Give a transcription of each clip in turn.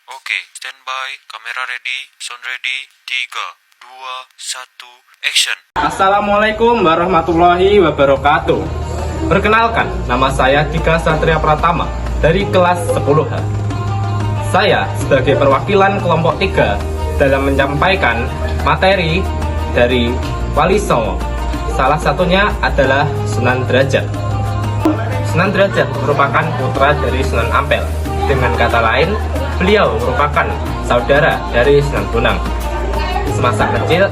Oke, standby, kamera ready, sound ready, 3, 2, 1, action. Assalamualaikum warahmatullahi wabarakatuh. Perkenalkan, nama saya Dika Satria Pratama dari kelas 10H. Saya sebagai perwakilan kelompok 3 dalam menyampaikan materi dari Wali Songo. Salah satunya adalah Sunan Derajat. Sunan Derajat merupakan putra dari Sunan Ampel. Dengan kata lain, beliau merupakan saudara dari Sunan Bonang. Semasa kecil,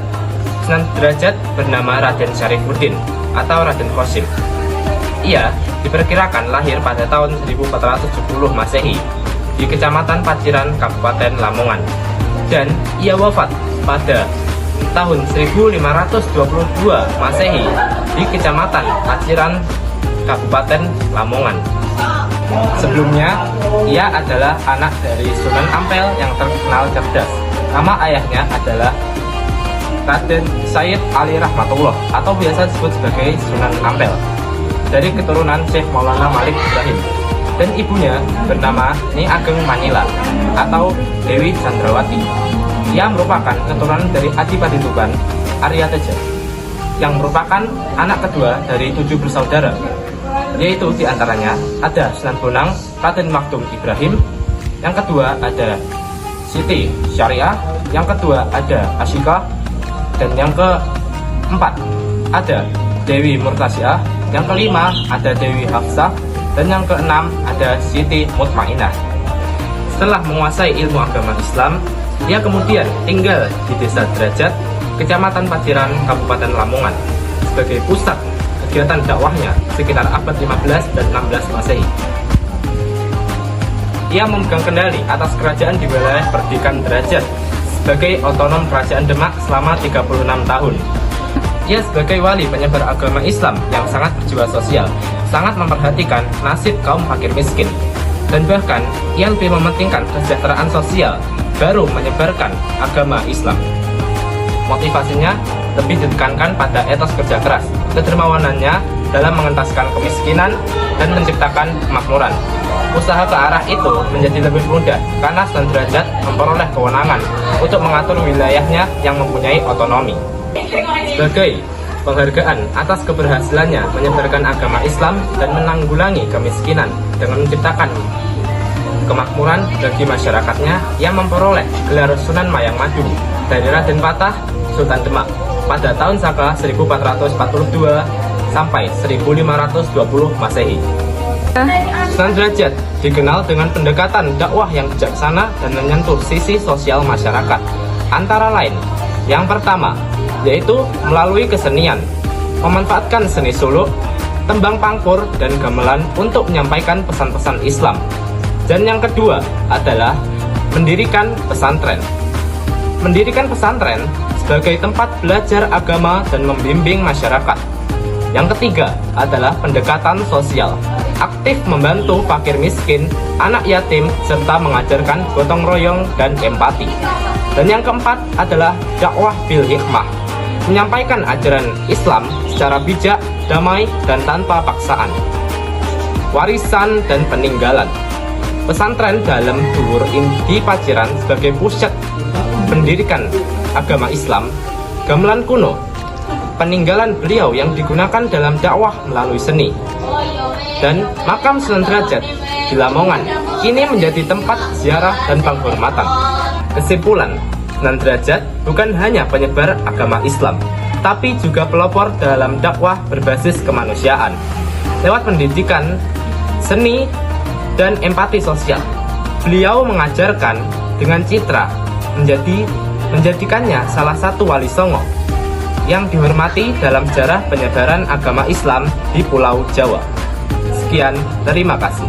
Sunan Derajat bernama Raden Syarifuddin atau Raden Qasim. Ia diperkirakan lahir pada tahun 1470 Masehi di Kecamatan Paciran, Kabupaten Lamongan, dan ia wafat pada tahun 1522 Masehi di Kecamatan Paciran, Kabupaten Lamongan. Sebelumnya, ia adalah anak dari Sunan Ampel yang terkenal cerdas. Nama ayahnya adalah Raden Said Ali Rahmatullah atau biasa disebut sebagai Sunan Ampel, dari keturunan Syekh Maulana Malik Ibrahim, dan ibunya bernama Nyi Ageng Manila atau Dewi Chandrawati. Ia merupakan keturunan dari Adipati Tuban Arya Teja, yang merupakan anak kedua dari 7 bersaudara, yaitu diantaranya ada Sunan Bonang Raden Maktum Ibrahim, yang kedua ada Siti Syariah, yang kedua ada Asyikah, dan yang keempat ada Dewi Murtasiah, yang kelima ada Dewi Hafsah, dan yang keenam ada Siti Mutmainah. Setelah menguasai ilmu agama Islam, ia kemudian tinggal di Desa Derajat, Kecamatan Paciran, Kabupaten Lamongan, sebagai pusat kegiatan dakwahnya sekitar abad 15 dan 16 Masehi. Ia memegang kendali atas kerajaan di wilayah Perdikan Derajat sebagai otonom Kerajaan Demak selama 36 tahun. Ia sebagai wali penyebar agama Islam yang sangat berjiwa sosial, sangat memperhatikan nasib kaum fakir miskin, dan bahkan ia lebih mementingkan kesejahteraan sosial baru menyebarkan agama Islam. Motivasinya lebih ditekankan pada etos kerja keras, kedermawanannya dalam mengentaskan kemiskinan dan menciptakan kemakmuran. Usaha ke arah itu menjadi lebih mudah karena Sunan Derajat memperoleh kewenangan untuk mengatur wilayahnya yang mempunyai otonomi. Sebagai penghargaan atas keberhasilannya menyebarkan agama Islam dan menanggulangi kemiskinan dengan menciptakan kemakmuran bagi masyarakatnya, ia memperoleh gelar Sunan Mayang Madu dari Raden Patah Sultan Demak pada tahun Saka 1442 sampai 1520 Masehi. Sunan Derajat dikenal dengan pendekatan dakwah yang bijaksana dan menyentuh sisi sosial masyarakat. Antara lain, yang pertama yaitu melalui kesenian, memanfaatkan seni suluk, tembang pangkur, dan gamelan untuk menyampaikan pesan-pesan Islam. Dan yang kedua adalah mendirikan pesantren. Mendirikan pesantren sebagai tempat belajar agama dan membimbing masyarakat. Yang ketiga adalah pendekatan sosial, aktif membantu fakir miskin, anak yatim, serta mengajarkan gotong royong dan empati. Dan yang keempat adalah dakwah bil hikmah, menyampaikan ajaran Islam secara bijak, damai, dan tanpa paksaan. Warisan dan peninggalan. Pesantren dalam Dhuwur di Paciran sebagai pusat pendidikan agama Islam, gamelan kuno, peninggalan beliau yang digunakan dalam dakwah melalui seni, dan makam Sunan Derajat di Lamongan kini menjadi tempat ziarah dan penghormatan. Kesimpulan, Sunan Derajat bukan hanya penyebar agama Islam, tapi juga pelopor dalam dakwah berbasis kemanusiaan. Lewat pendidikan, seni, dan empati sosial, beliau mengajarkan dengan citra menjadikannya salah satu wali songo yang dihormati dalam sejarah penyebaran agama Islam di Pulau Jawa. Sekian, terima kasih.